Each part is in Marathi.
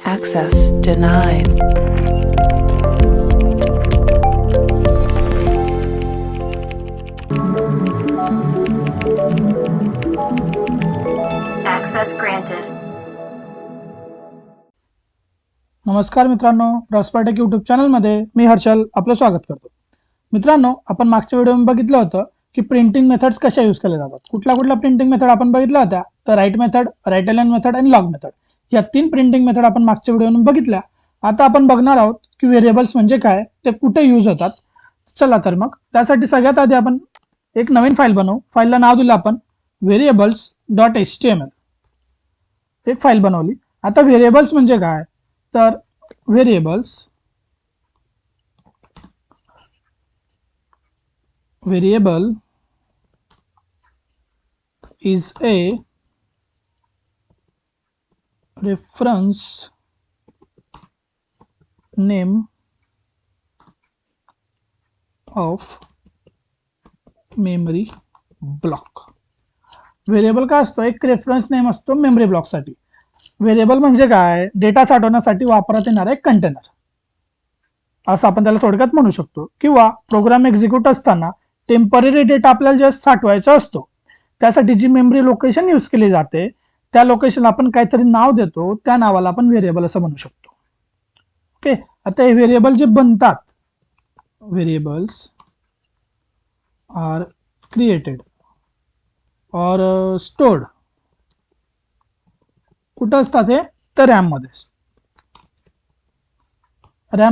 Access denied. Access granted. नमस्कार मित्रांनो, रसपाटेक यूट्यूब चॅनलमध्ये मी हर्षल आपलं स्वागत करतो. मित्रांनो, आपण मागच्या व्हिडिओमध्ये बघितलं होतं की प्रिंटिंग मेथड्स कशा यूज केल्या जातात. कुठला प्रिंटिंग मेथड आपण बघितल्या होत्या तर write method, write line method आणि लॉग मेथड या 3 प्रिंटिंग मेथड आपण मागच्या व्हिडिओमध्ये बघितल्या. आता आपण बघणार आहोत की व्हेरिएबल्स म्हणजे काय, ते कुठे यूज होतात. चला तर मग त्यासाठी सगळ्यात आधी आपण एक नवीन फाईल बनवू. फाईलला नाव दिलं आपण variables.html. एक फाईल बनवली. आता व्हेरिएबल्स म्हणजे काय तर variable is a reference name of memory block. Variable काय असतो, एक रेफरन्स नेम असतो मेमरी ब्लॉकसाठी. व्हेरिएबल म्हणजे काय, डेटा साठवण्यासाठी वापरण्यात येणारा एक कंटेनर असं आपण त्याला थोडक्यात म्हणू शकतो. किंवा प्रोग्राम एक्झिक्यूट असताना टेम्पररी डेटा आपल्याला जे साठवायचा असतो त्यासाठी जी मेमरी लोकेशन यूज केली जाते त्या लोकेशनला आपण काहीतरी नाव देतो, त्या नावाला आपण व्हेरिएबल असं म्हणू शकतो. ओके, आता हे व्हेरिएबल जे बनतात, व्हेरिएबल्स आर क्रिएटेड और स्टोर्ड कुठं असतात हे तर रॅम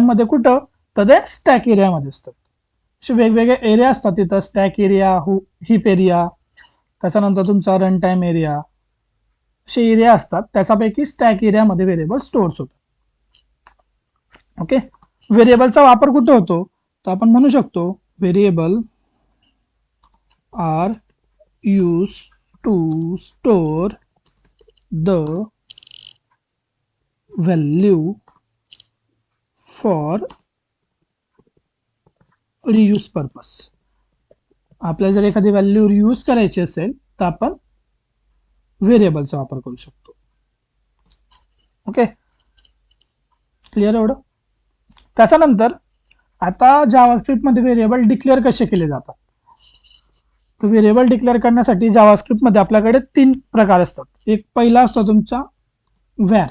मध्ये कुठं तर ते स्टॅक एरियामध्ये असतात. असे वेगवेगळे एरिया असतात तिथं, स्टॅक एरिया, हीप एरिया, त्याच्यानंतर तुमचा रन टाइम एरिया, असे एरिया असतात. त्याच्यापैकी स्टॅक एरियामध्ये व्हेरिएबल स्टोअर्स होतात. ओके, व्हेरिएबलचा वापर कुठे होतो तर आपण म्हणू शकतो variable are use to store the value for reuse purpose. आपल्याला जर एखादी व्हॅल्यू रियूज करायची असेल तर आपण व्हेरिएबलचा वापर करू शकतो. ओके, क्लिअर एवढं. त्याच्यानंतर आता जावास्क्रिप्टमध्ये व्हेरिएबल डिक्लेअर कसे केले जातात. तर व्हेरिएबल डिक्लेअर करण्यासाठी जावास्क्रिप्टमध्ये आपल्याकडे 3 प्रकार असतात. एक पहिला असतो तुमचा व्हॅर,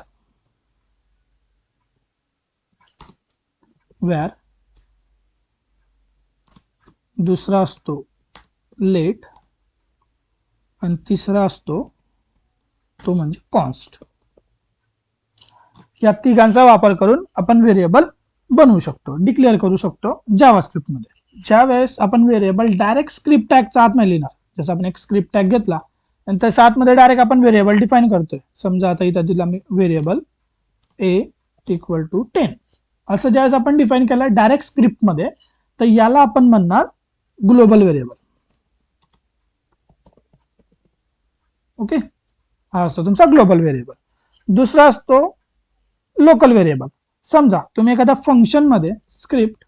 दुसरा असतो लेट आणि तिसरा असतो तो म्हणजे कॉन्स्ट. या तिघांचा वापर करून आपण व्हेरिएबल बनवू शकतो, डिक्लेअर करू शकतो जावास्क्रिप्टमध्ये. ज्या वेळेस आपण व्हेरिएबल डायरेक्ट स्क्रिप्ट टॅगचा आतमध्ये लिहिणार, जसं आपण एक स्क्रिप्ट टॅग घेतला आणि त्याच्या आतमध्ये डायरेक्ट आपण व्हेरिएबल डिफाईन करतोय. समजा आता इथं दिला मी व्हेरिएबल a = 10 असं ज्यावेळेस आपण डिफाईन केलं डायरेक्ट स्क्रिप्टमध्ये, तर याला आपण म्हणणार ग्लोबल व्हेरिएबल. ओके, हा असतो तुमचा ग्लोबल व्हेरिएबल. दुसरा असतो लोकल व्हेरिएबल. समजा तुम्ही एखाद्या फंक्शन मध्ये स्क्रिप्ट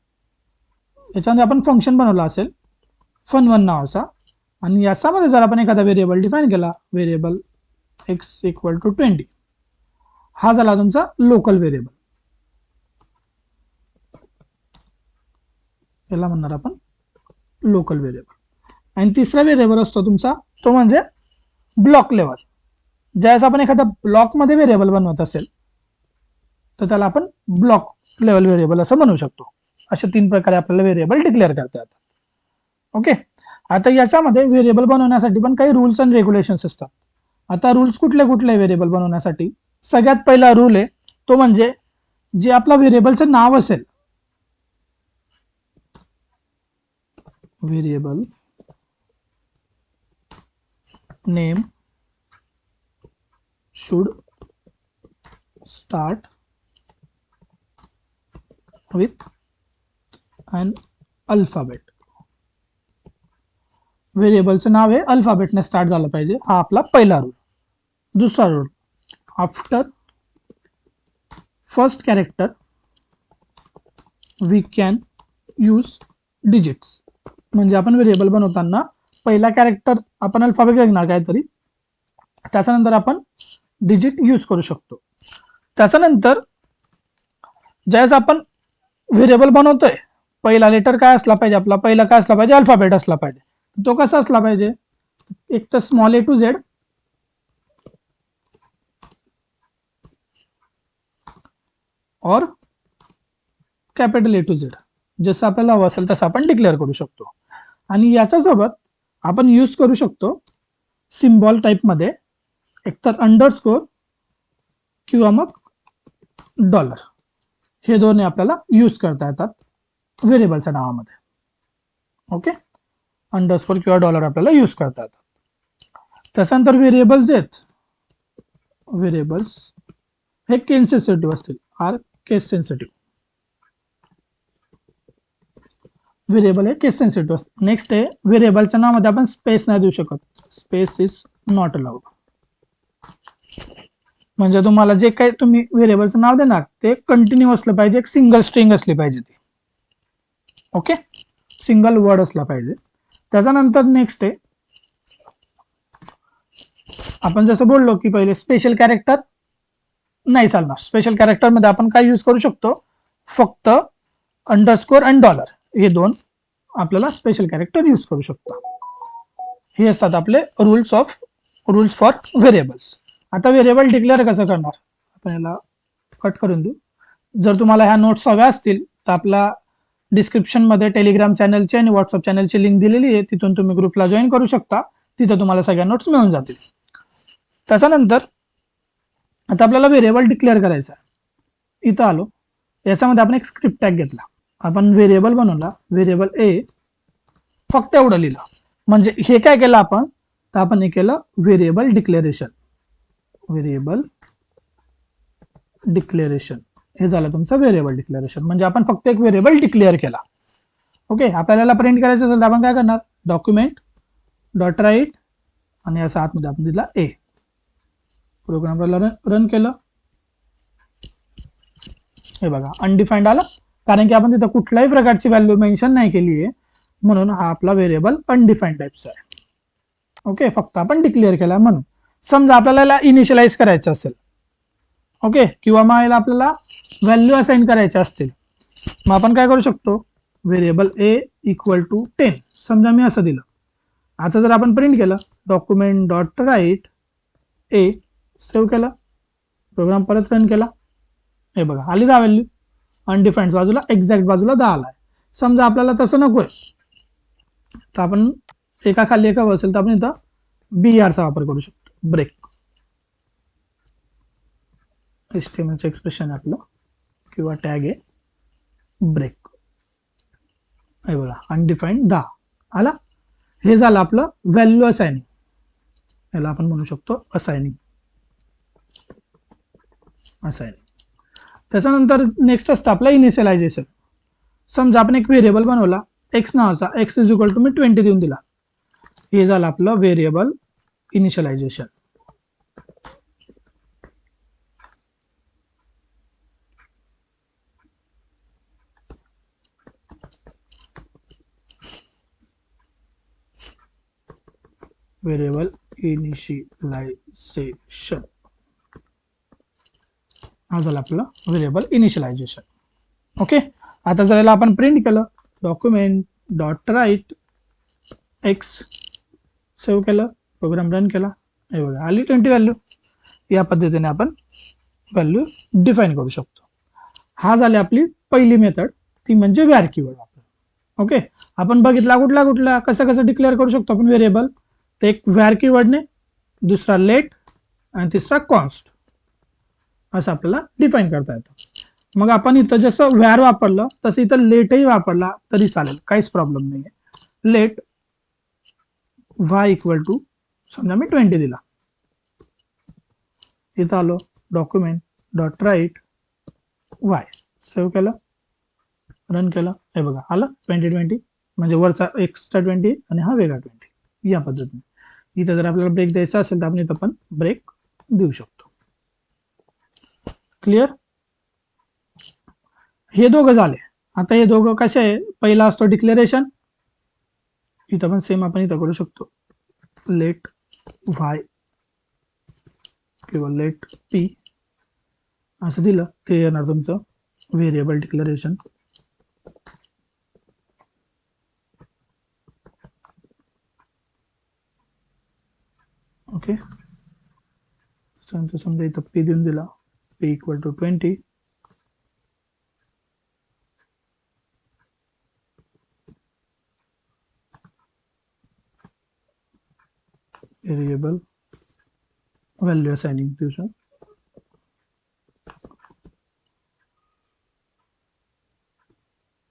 याच्यामध्ये आपण फंक्शन बनवला असेल fun1 नावाचा, आणि याच्यामध्ये जर आपण एखादा व्हेरिएबल डिफाईन केला, व्हेरिएबल x = 20, हा झाला तुमचा लोकल व्हेरिएबल. याला म्हणणार आपण लोकल व्हेरिएबल. आणि तिसरा व्हेरिएबल असतो तुमचा तो म्हणजे ब्लॉक लेवल. ज्यावेळेस आपण एखाद्या ब्लॉकमध्ये व्हेरिएबल बनवत असेल तर त्याला आपण ब्लॉक लेवल व्हेरिएबल असं म्हणू शकतो. अशा 3 प्रकारे आपल्याला व्हेरिएबल डिक्लेअर करता येतात. ओके, आता याच्यामध्ये व्हेरिएबल बनवण्यासाठी पण काही रूल्स अँड रेग्युलेशन्स असतात. आता रूल्स कुठले व्हेरिएबल बनवण्यासाठी, सगळ्यात पहिला रूल आहे तो म्हणजे जे आपला व्हेरिएबलचं नाव असेल, variable name should start with an alphabet. व्हेरिएबलचं नाव हे अल्फाबेटने स्टार्ट झालं पाहिजे, हा आपला पहिला रूल. दुसरा rule, after first character we can use digits. म्हणजे आपण व्हेरिएबल बनवताना पहिला कॅरेक्टर आपण अल्फाबेट घेणार काहीतरी, त्याच्यानंतर आपण डिजिट यूज करू शकतो. त्याच्यानंतर ज्यावेळेस आपण व्हेरिएबल बनवतोय, पहिला लेटर काय असला पाहिजे आपला, पहिला काय असला पाहिजे, अल्फाबेट असला पाहिजे. तो कसा असला पाहिजे, एक तर स्मॉल ए टू झेड और कॅपिटल ए टू झेड, जसं आपल्याला हवं असेल तसं आपण डिक्लेअर करू शकतो. आणि याच्यासोबत आपण यूज करू शकतो सिम्बॉल टाईपमध्ये एकतर अंडरस्कोर किंवा मग डॉलर, हे दोन्ही आपल्याला यूज करता येतात व्हेरिएबलच्या नावामध्ये. ओके, अंडरस्कोर किंवा डॉलर आपल्याला यूज करता येतात. त्याच्यानंतर व्हेरिएबल्स आहेत, व्हेरिएबल्स हे केस सेन्सिटिव्ह असतील, आर केस सेन्सिटिव्ह. व्हेरिएबल हे केस सेन्सिटिव्ह असते. नेक्स्ट आहे, व्हेरिएबलच्या नावामध्ये आपण स्पेस नाही देऊ शकत, स्पेस इज नॉट अलाउड. म्हणजे तुम्हाला जे काही तुम्ही व्हेरिएबलचं नाव देणार ते कंटिन्यू असलं पाहिजे, एक सिंगल स्ट्रिंग असली पाहिजे ती. ओके, सिंगल वर्ड असला पाहिजे. त्याच्यानंतर नेक्स्ट आहे, आपण जसं बोललो की पहिले स्पेशल कॅरेक्टर नाही चालणार. स्पेशल कॅरेक्टर मध्ये आपण काय यूज करू शकतो, फक्त अंडरस्कोर आणि डॉलर हे दोन आपल्याला स्पेशल कॅरेक्टर यूज करू शकतो. हे असतात आपले रूल्स फॉर व्हेरिएबल्स. आता व्हेरिएबल डिक्लेअर कसं करणार, आपण याला कट करून देऊ. जर तुम्हाला ह्या नोट्स हव्या असतील तर आपला डिस्क्रिप्शन मध्ये टेलिग्राम चॅनलची आणि व्हॉट्सअप चॅनलची लिंक दिलेली आहे, तिथून तुम्ही ग्रुपला जॉईन करू शकता. तिथं तुम्हाला सगळ्या नोट्स मिळून जातील. त्याच्यानंतर आता आपल्याला व्हेरिएबल डिक्लेअर करायचा आहे. इथं आलो, याच्यामध्ये आपण एक स्क्रिप्ट टॅग घेतला, आपण व्हेरिएबल बनवला, व्हेरिएबल ए फक्त एवढं लिहिलं. म्हणजे हे काय केलं आपण, तर आपण हे केलं व्हेरिएबल डिक्लेरेशन. व्हेरिएबल डिक्लेरेशन हे झालं तुमचं व्हेरिएबल डिक्लेरेशन. म्हणजे आपण फक्त एक व्हेरिएबल डिक्लेअर केला. ओके, आपल्याला प्रिंट करायचं असेल तर आपण काय करणार, डॉक्युमेंट डॉट राईट आणि याचा आतमध्ये आपण दिला ए. प्रोग्रामला रन केलं, हे बघा अनडिफाईन्ड आलं, कारण की आपण तिथं कुठल्याही प्रकारची व्हॅल्यू मेन्शन नाही केली आहे, म्हणून हा आपला व्हेरिएबल अनडिफाईन्ड टाईपचा आहे. ओके, फक्त आपण डिक्लेअर केला म्हणून. समजा आपल्याला इनिशियलाइज करायचं असेल, ओके, किंवा मग याला आपल्याला व्हॅल्यू असाइन करायच्या असतील, मग आपण काय करू शकतो, व्हेरिएबल ए इक्वल टू 10 समजा मी असं दिलं. आता जर आपण प्रिंट केलं डॉक्युमेंट डॉट राईट ए, सेव्ह केलं, प्रोग्राम परत रन केला, हे बघा आली 10 व्हॅल्यू. अनडिफाईन्ड बाजूला एक्झॅक्ट बाजूला 10 आलाय. समजा आपल्याला तसं नकोय तर आपण एका खाली एका असेल तर आपण इथं BR चा वापर करू शकतो, ब्रेक. HTML एक्सप्रेशन आपलं किंवा टॅग आहे ब्रेक. हे बघा अनडिफाईन्ड 10 आला. हे झालं आपलं व्हॅल्यू असाइनिंग, याला आपण म्हणू शकतो असाइनिंग. त्याच्यानंतर नेक्स्ट असतं आपलं इनिशियलायझेशन. समजा आपण एक व्हेरिएबल बनवला एक्स नावाचा, एक्स इज इक्वल टू मी 20 देऊन दिला. हे झालं आपलं व्हेरिएबल इनिशियलायझेशन. व्हेरिएबल इनिशियलायझेशन हा झाला आपलं व्हेरिएबल इनिशियलायझेशन. ओके, आता जर याला आपण प्रिंट केलं document dot write X, save केलं, प्रोग्राम रन केला, हे बघा आली 20 व्हॅल्यू. या पद्धतीने आपण व्हॅल्यू डिफाईन करू शकतो. हा झाली आपली पहिली मेथड, ती म्हणजे व्हॅर कीवर्ड. ओके, आपण बघितला कुठला कसं डिक्लेअर करू शकतो आपण व्हेरिएबल, तर एक व्हॅर कीवर्डने, दुसरा लेट आणि तिसरा कॉन्स्ट, असं आपल्याला डिफाईन करता येतं. मग आपण इथं जसं व्हॅर वापरलं तसं इथं लेटही वापरला तरी चालेल, काहीच प्रॉब्लेम नाही आहे. लेट वाय इक्वल टू समजा मी 20 दिला, इथं आलो document dot write Y, save केलं, रन केलं, हे बघा आलं 20 म्हणजे वरचा एक्स्ट्रा 20 आणि हा वेगळा 20. या पद्धतीने इथं जर आपल्याला ब्रेक द्यायचा असेल तर आपण इथं पण ब्रेक देऊ शकतो. क्लिअर, हे दोघं झाले. आता हे दोघं कसे आहे, पहिला असतो डिक्लेरेशन, इथं पण सेम आपण इथं करू शकतो लेट वाय किंवा लेट पी असं दिलं ते येणार तुमचं व्हेरिएबल डिक्लेरेशन. ओके, समजा इथं पी देऊन दिला, P equal to 20. Variable value assigning दिवसा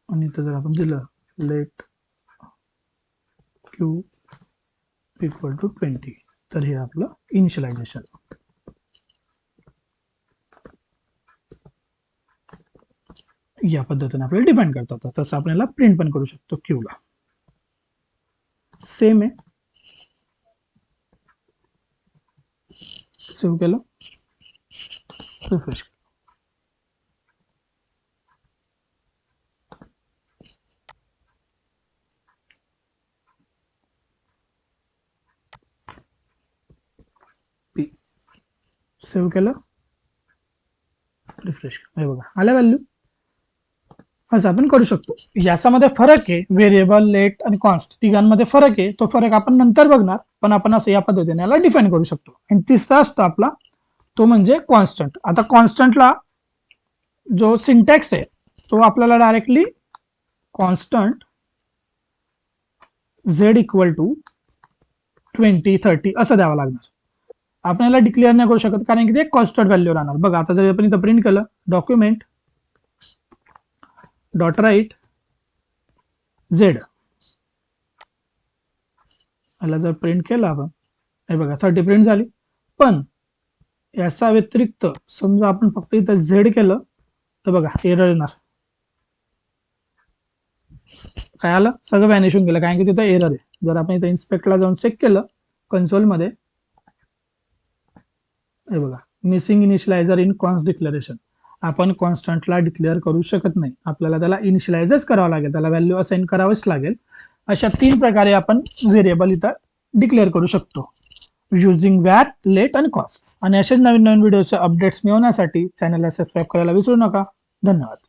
आणि इथं जर आपण दिलं लेट क्यू इक्वल टू 20, तर हे आपलं इनिशियलायझेशन. या पद्धतीने आपल्याला डिफाईन करता येतं. तसं आपल्याला प्रिंट पण करू शकतो क्यूला. सेम आहे. सेव्ह केलं, रिफ्रेश. सेव्ह केलं, रिफ्रेश. हे बघा आल्या व्हॅल्यू. असं आपण करू शकतो. याच्यामध्ये फरक आहे, व्हेरिएबल, लेट आणि कॉन्स्ट तिघांमध्ये फरक आहे. तो फरक आपण नंतर बघणार, पण आपण असं या पद्धतीने याला डिफाईन करू शकतो. आणि तिसरा असतो आपला तो म्हणजे कॉन्स्टंट. आता कॉन्स्टंटला जो सिंटॅक्स आहे तो आपल्याला directly constant z equal to 20, 30 असं द्यावं लागणार. आपल्याला डिक्लेअर नाही करू शकत, कारण की ते कॉन्स्टंट व्हॅल्यू राहणार. बघा आता जर आपण इथं प्रिंट केलं डॉक्युमेंट डॉट राईट झेड, याला जर प्रिंट केलं आपण, हे बघा 30 प्रिंट झाली. पण याचा व्यतिरिक्त समजा आपण फक्त इथं झेड केलं तर बघा एरर येणार. काय आलं, सगळं व्हॅनिश होऊन गेलं, कारण की तिथं एरर आहे. जर आपण इथं इन्स्पेक्टला जाऊन चेक केलं कन्सोलमध्ये, हे बघा missing initializer in const declaration. आपण कॉन्स्टंटला डिक्लेअर करू शकत नाही, आपल्याला त्याला इनिशियलायझच करावं लागेल, त्याला व्हॅल्यू असाइन करावंच लागेल. अशा 3 प्रकारे आपण व्हेरिएबल इथं डिक्लेअर करू शकतो, युझिंग वॅर, लेट आणि कॉस्ट. आणि असेच नवीन नवीन व्हिडिओचे अपडेट्स मिळवण्यासाठी चॅनलला सबस्क्राईब करायला विसरू नका. धन्यवाद.